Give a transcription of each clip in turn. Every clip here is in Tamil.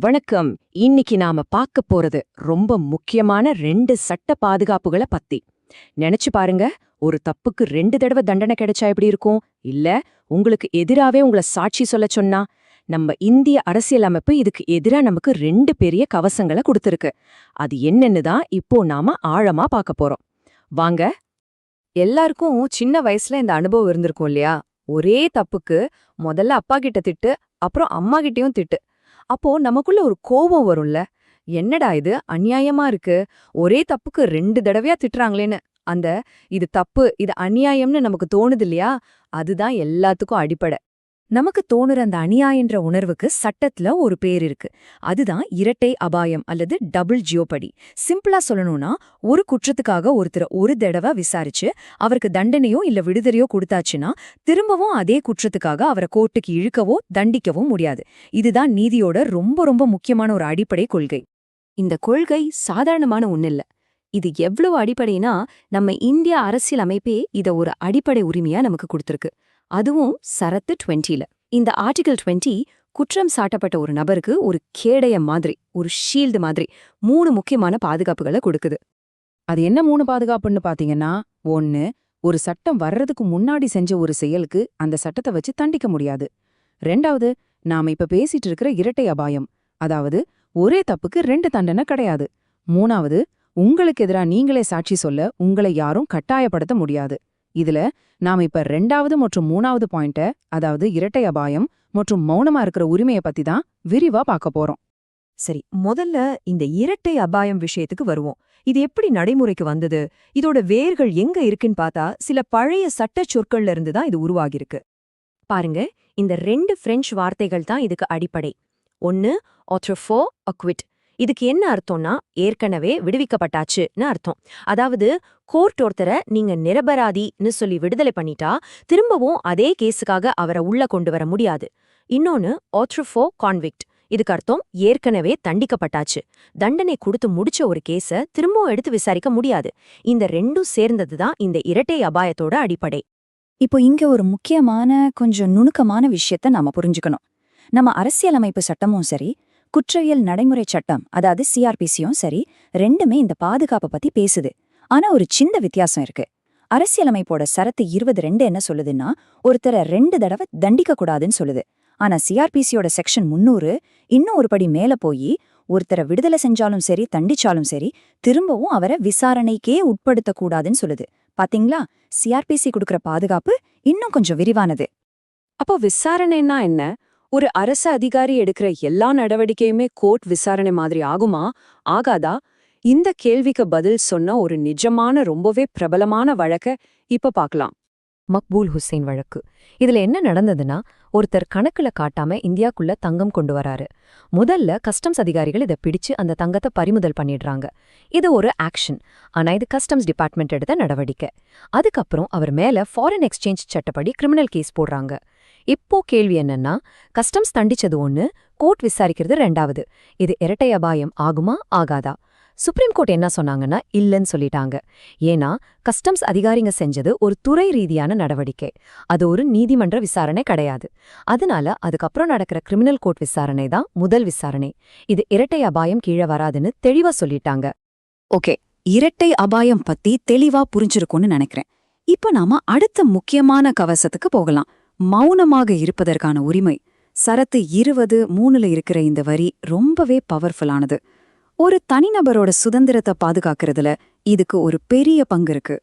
வணக்கம். இன்னைக்கு நாம பார்க்க போறது ரொம்ப முக்கியமான 2 சட்ட பாதுகாப்புகளை பத்தி. நினைச்சு பாருங்க, ஒரு தப்புக்கு 2 தடவை தண்டனை கிடைச்சா எப்படி இருக்கும்? இல்ல உங்களுக்கு எதிராவே உங்கள சாட்சி சொல்ல சொன்னா? நம்ம இந்திய அரசியலமைப்பு இதுக்கு எதிரா நமக்கு 2 பெரிய கவசங்களை கொடுத்திருக்கு. அது என்னன்னு தான் இப்போ நாம ஆழமா பார்க்க போறோம். வாங்க. எல்லாருக்கும் சின்ன வயசுல இந்த அனுபவம் இருந்திருக்கும் இல்லையா? ஒரே தப்புக்கு முதல்ல அப்பா கிட்ட திட்டு, அப்புறம் அம்மா கிட்டயும் திட்டு. அப்போ நமக்குள்ள ஒரு கோபம் வரும்ல. என்னடா இது அநியாயமா இருக்கு. ஒரே தப்புக்கு 2 தடவையா திட்டுறாங்களேன்னு. அந்த இது தப்பு, இது அநியாயம்னு நமக்கு தோணுது இல்லையா? அதுதான் எல்லாத்துக்கும் அடிப்படை. நமக்கு தோணுற அந்த அநியாயன்ற உணர்வுக்கு சட்டத்துல ஒரு பேர் இருக்கு. அதுதான் இரட்டை அபாயம் அல்லது டபுள் ஜியோபடி. சிம்பிளா சொல்லணும்னா, ஒரு குற்றத்துக்காக ஒருத்தர் ஒரு தடவை விசாரிச்சு அவருக்கு தண்டனையோ இல்ல விடுதலையோ கொடுத்தாச்சுன்னா திரும்பவும் அதே குற்றத்துக்காக அவரை கோர்ட்டுக்கு இழுக்கவோ தண்டிக்கவோ முடியாது. இதுதான் நீதியோட ரொம்ப ரொம்ப முக்கியமான ஒரு அடிப்படை கொள்கை. இந்த கொள்கை சாதாரணமான ஒண்ணில்ல. இது எவ்வளவு அடிப்படைனா, நம்ம இந்திய அரசியல் அமைப்பே இத ஒரு அடிப்படை உரிமையா நமக்கு கொடுத்திருக்கு. அதுவும் சரத்து 20ல. இந்த ஆர்டிகல் 20 குற்றம் சாட்டப்பட்ட ஒரு நபருக்கு ஒரு கேடய மாதிரி, ஒரு ஷீல்டு மாதிரி 3 முக்கியமான பாதுகாப்புகளை கொடுக்குது. அது என்ன 3 பாதுகாப்புன்னு பாத்தீங்கன்னா, 1, ஒரு சட்டம் வர்றதுக்கு முன்னாடி செஞ்ச ஒரு செயலுக்கு அந்த சட்டத்தை வச்சு தண்டிக்க முடியாது. 2வது, நாம இப்ப பேசிட்டு இருக்கிற இரட்டை அபாயம், அதாவது ஒரே தப்புக்கு 2 தண்டனை கிடையாது. 3வது, உங்களுக்கு எதிரா நீங்களே சாட்சி சொல்ல உங்களை யாரும் கட்டாயப்படுத்த முடியாது. இதுல நாம இப்ப 2வது மற்றும் 3வது பாயிண்ட, அதாவது இரட்டை அபாயம் மற்றும் மௌனமா இருக்கிற உரிமையை பத்தி தான் விரிவா பார்க்க போறோம். சரி, முதல்ல இந்த இரட்டை அபாயம் விஷயத்துக்கு வருவோம். இது எப்படி நடைமுறைக்கு வந்தது? இதோட வேர்கள் எங்க இருக்குன்னு பார்த்தா சில பழைய சட்ட சொற்கள்ல இருந்து தான் இது உருவாகிருக்கு. பாருங்க, இந்த 2 பிரெஞ்சு வார்த்தைகள் தான் இதுக்கு அடிப்படை. ஒன்னு ஆத்ரோஃபோ அக்விட். இதுக்கு என்ன அர்த்தம்னா ஏற்கனவே விடுவிக்கப்பட்டாச்சுன்னு அர்த்தம். அதாவது கோர்ட் ஒருத்தரை நீங்க நிரபராதின்னு சொல்லி விடுதலை பண்ணிட்டா திரும்பவும் அதே கேஸுக்காக அவரை உள்ள கொண்டு வர முடியாது. இன்னொன்னு ஆத்ரோஃபோ கான்விக்ட். இதுக்கு அர்த்தம் ஏற்கனவே தண்டிக்கப்பட்டாச்சு, தண்டனை கொடுத்து முடிச்ச ஒரு கேஸ திரும்பவும் எடுத்து விசாரிக்க முடியாது. இந்த 2ம் சேர்ந்ததுதான் இந்த இரட்டை அபாயத்தோட அடிப்படை. இப்போ இங்க ஒரு முக்கியமான கொஞ்சம் நுணுக்கமான விஷயத்த நாம புரிஞ்சுக்கணும். நம்ம அரசியலமைப்பு சட்டமும் சரி, குற்றவியல் நடைமுறை சட்டம் அதாவது சிஆர்பிசியும் சரி, 2மே இந்த பாதுகாப்பை பத்தி பேசுது. ஆனா ஒரு சின்ன வித்தியாசம் இருக்கு. அரசியலமைப்போட சரத்து 22 என்ன சொல்லுதுன்னா, ஒருத்தரை 2 தடவை தண்டிக்க கூடாதுன்னு சொல்லுது. ஆனா சிஆர்பிசியோட செக்ஷன் 300 இன்னும் ஒரு படி மேல போய் ஒருத்தரை விடுதலை செஞ்சாலும் சரி தண்டிச்சாலும் சரி திரும்பவும் அவரை விசாரணைக்கே உட்படுத்தக்கூடாதுன்னு சொல்லுது. பாத்தீங்களா, சிஆர்பிசி கொடுக்கற பாதுகாப்பு இன்னும் கொஞ்சம் விரிவானது. அப்போ விசாரணைன்னா என்ன? ஒரு அரசு அதிகாரி எடுக்கிற எல்லா நடவடிக்கையுமே கோர்ட் விசாரணை மாதிரி ஆகுமா? ஆகாதா? இந்த கேள்விக்கு பதில் சொன்ன ஒரு நிஜமான ரொம்பவே பிரபலமான வழக்க இப்ப பார்க்கலாம். மக்பூல் ஹுசைன் வழக்கு. இதுல என்ன நடந்ததுன்னா, ஒருத்தர் கணக்குல காட்டாம இந்தியாக்குள்ள தங்கம் கொண்டு வராரு. முதல்ல கஸ்டம்ஸ் அதிகாரிகள் இதை பிடிச்சு அந்த தங்கத்தை பறிமுதல் பண்ணிடுறாங்க. இது ஒரு ஆக்ஷன். ஆனா இது கஸ்டம்ஸ் டிபார்ட்மெண்ட் எடுத்த நடவடிக்கை. அதுக்கப்புறம் அவர் மேல ஃபாரின் எக்ஸ்சேஞ்ச் சட்டப்படி கிரிமினல் கேஸ் போடுறாங்க. இப்போ கேள்வி என்னன்னா, கஸ்டம்ஸ் தண்டிச்சது 1, கோர்ட் விசாரிக்கிறது 2வது. இது இரட்டை அபாயம் ஆகுமா ஆகாதா? சுப்ரீம் கோர்ட் என்ன சொன்னாங்கன்னா இல்லன்னு சொல்லிட்டாங்க. ஏன்னா கஸ்டம்ஸ் அதிகாரிங்க செஞ்சது ஒரு துறை ரீதியான நடவடிக்கை, அது ஒரு நீதிமன்ற விசாரணை கிடையாது. அதனால அதுக்கப்புறம் நடக்கிற கிரிமினல் கோர்ட் விசாரணை தான் முதல் விசாரணை. இது இரட்டை அபாயம் கீழே வராதுன்னு தெளிவா சொல்லிட்டாங்க. ஓகே, இரட்டை அபாயம் பத்தி தெளிவா புரிஞ்சிருக்கும்னு நினைக்கிறேன். இப்போ நாம அடுத்த முக்கியமான கவசத்துக்கு போகலாம். மௌனமாக இருப்பதற்கான உரிமை. சரத்து 20(3)ல இருக்கிற இந்த வரி ரொம்பவே பவர்ஃபுல்லானது. ஒரு தனிநபரோட சுதந்திரத்தை பாதுகாக்கிறதுல இதுக்கு ஒரு பெரிய பங்கு இருக்கு.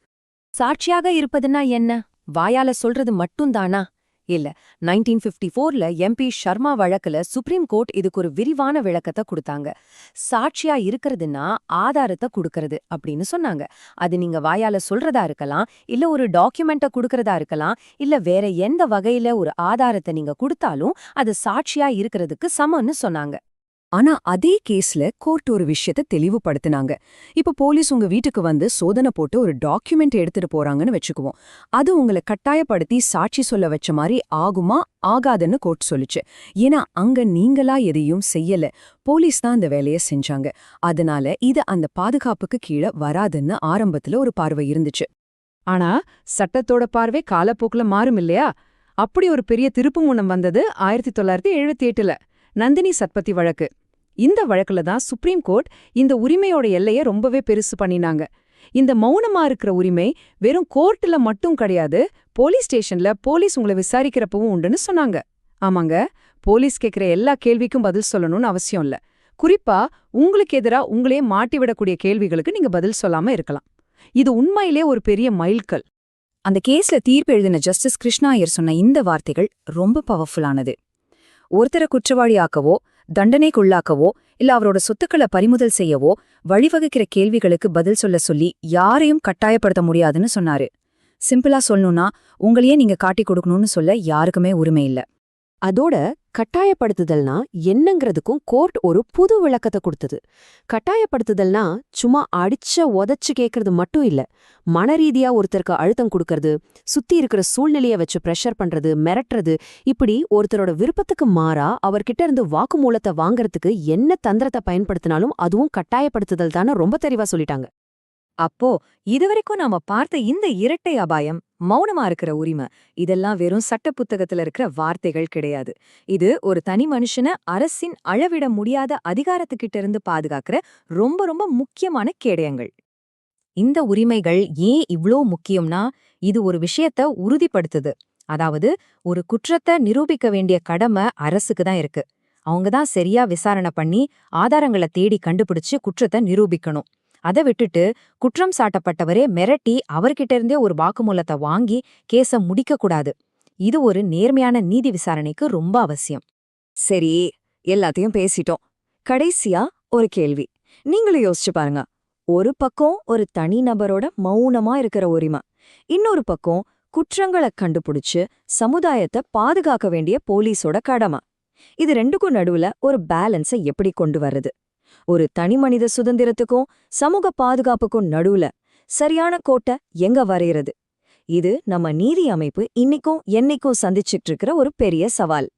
சாட்சியாக இருப்பதுன்னா என்ன? வாயால சொல்றது மட்டும்தானா? இல்ல. 1954ல எம்பி ஷர்மா வழக்குல சுப்ரீம் கோர்ட் இதுக்கு ஒரு விரிவான விளக்கத்தை கொடுத்தாங்க. சாட்சியா இருக்கிறதுனா ஆதாரத்தை கொடுக்கறது அப்படின்னு சொன்னாங்க. அது நீங்க வாயால சொல்றதா இருக்கலாம், இல்ல ஒரு டாக்குமெண்ட்டை கொடுக்கறதா இருக்கலாம், இல்ல வேற எந்த வகையில ஒரு ஆதாரத்தை நீங்க கொடுத்தாலும் அது சாட்சியா இருக்கிறதுக்கு சமம்னு சொன்னாங்க. ஆனா அதே கேஸ்ல கோர்ட் ஒரு விஷயத்தை தெளிவுபடுத்தினாங்க. இப்ப போலீஸ் உங்க வீட்டுக்கு வந்து சோதனை போட்டு ஒரு டாக்குமெண்ட் எடுத்துட்டு போறாங்கன்னு வச்சுக்குவோம். அது உங்களை கட்டாயப்படுத்தி சாட்சி சொல்ல வச்ச மாதிரி ஆகுமா ஆகாதுன்னு கோர்ட் சொல்லுச்சு. ஏன்னா அங்க நீங்களா எதையும் செய்யல, போலீஸ் தான் அந்த வேலையை செஞ்சாங்க. அதனால இது அந்த பாதுகாப்புக்கு கீழே வராதுன்னு ஆரம்பத்துல ஒரு பார்வை இருந்துச்சு. ஆனா சட்டத்தோட பார்வை காலப்போக்குல மாறும் இல்லையா? அப்படி ஒரு பெரிய திருப்புமுனை வந்தது 1978ல நந்தினி சத்பதி வழக்கு. இந்த வழக்குல தான் சுப்ரீம் கோர்ட் இந்த உரிமையோட எல்லைய ரொம்பவே பெருசு பண்ணினாங்க. இந்த மௌனமா இருக்கிற உரிமை வெறும் கோர்ட்டுல மட்டும் கிடையாது, போலீஸ் ஸ்டேஷன்ல போலீஸ் உங்களை விசாரிக்கிறப்பவும் உண்டுன்னு சொன்னாங்க. ஆமாங்க, போலீஸ் கேட்கிற எல்லா கேள்விக்கும் பதில் சொல்லணும்னு அவசியம் இல்ல. குறிப்பா உங்களுக்கு எதிரா உங்களே மாட்டிவிடக்கூடிய கேள்விகளுக்கு நீங்க பதில் சொல்லாம இருக்கலாம். இது உண்மையிலே ஒரு பெரிய மைல்கல். அந்த கேஸ்ல தீர்ப்பு எழுதின ஜஸ்டிஸ் கிருஷ்ணா ஐயர் சொன்ன இந்த வார்த்தைகள் ரொம்ப பவர்ஃபுல்லானது. ஒருத்தரை குற்றவாளியாக்கவோ தண்டனைக்குள்ளாக்கவோ இல்ல அவரோட சொத்துக்களை பறிமுதல் செய்யவோ வழிவகுக்கிற கேள்விகளுக்கு பதில் சொல்ல சொல்லி யாரையும் கட்டாயப்படுத்த முடியாதுன்னு சொன்னாரு. சிம்பிளா சொல்லணும்னா, உங்களையே நீங்க காட்டிக் கொடுக்கணும்னு சொல்ல யாருக்குமே உரிமை இல்ல. அதோட கட்டாயப்படுத்துதல்னா என்னங்கிறதுக்கும் கோர்ட் ஒரு புது விளக்கத்தை கொடுத்தது. கட்டாயப்படுத்துதல்னா சும்மா அடிச்ச உதச்சு கேட்கறது மட்டும் இல்ல, மனரீதியா ஒருத்தருக்கு அழுத்தம் கொடுக்கறது, சுத்தி இருக்கிற சூழ்நிலைய வச்சு பிரஷர் பண்றது, மிரட்டுறது, இப்படி ஒருத்தரோட விருப்பத்துக்கு மாறா அவர்கிட்ட இருந்து வாக்குமூலத்தை வாங்கறதுக்கு என்ன தந்திரத்தை பயன்படுத்தினாலும் அதுவும் கட்டாயப்படுத்துதல் தானே ரொம்ப தெளிவா சொல்லிட்டாங்க. அப்போ இதுவரைக்கும் நாம பார்த்த இந்த இரட்டை அபாயம், மௌனமா இருக்கிற உரிமை, இதெல்லாம் வெறும் சட்ட புத்தகத்துல இருக்கிற வார்த்தைகள் கிடையாது. இது ஒரு தனி மனுஷன அரசின் அளவிட முடியாத அதிகாரத்துக்கிட்ட இருந்து பாதுகாக்கிற ரொம்ப ரொம்ப முக்கியமான கேடயங்கள். இந்த உரிமைகள் ஏன் இவ்ளோ முக்கியம்னா, இது ஒரு விஷயத்த உறுதிப்படுத்துது. அதாவது, ஒரு குற்றத்தை நிரூபிக்க வேண்டிய கடமை அரசுக்கு தான் இருக்கு. அவங்க தான் சரியா விசாரணை பண்ணி ஆதாரங்களை தேடி கண்டுபிடிச்சு குற்றத்தை நிரூபிக்கணும். அதை விட்டுட்டு குற்றம் சாட்டப்பட்டவரே மிரட்டி அவர்கிட்ட இருந்தே ஒரு வாக்குமூலத்தை வாங்கி கேஸ முடிக்க கூடாது. இது ஒரு நேர்மையான நீதி விசாரணைக்கு ரொம்ப அவசியம். சரி, எல்லாத்தையும் பேசிட்டோம். கடைசியா ஒரு கேள்வி. நீங்களும் யோசிச்சு பாருங்க. ஒரு பக்கம் ஒரு தனிநபரோட மௌனமா இருக்கிற உரிமை, இன்னொரு பக்கம் குற்றங்களை கண்டுபிடிச்சு சமுதாயத்தை பாதுகாக்க வேண்டிய போலீஸோட கடமை. இது ரெண்டுக்கும் நடுவுல ஒரு பேலன்ஸை எப்படி கொண்டு வர்றது? ஒரு தனிமனித சுதந்திரத்துக்கும் சமூக பாதுகாப்புக்கும் நடுவுல சரியான கோட்டை எங்க வரையறது? இது நம்ம நீதி அமைப்பு இன்னைக்கும் என்னைக்கும் சந்திச்சிட்டு இருக்கிற ஒரு பெரிய சவால்.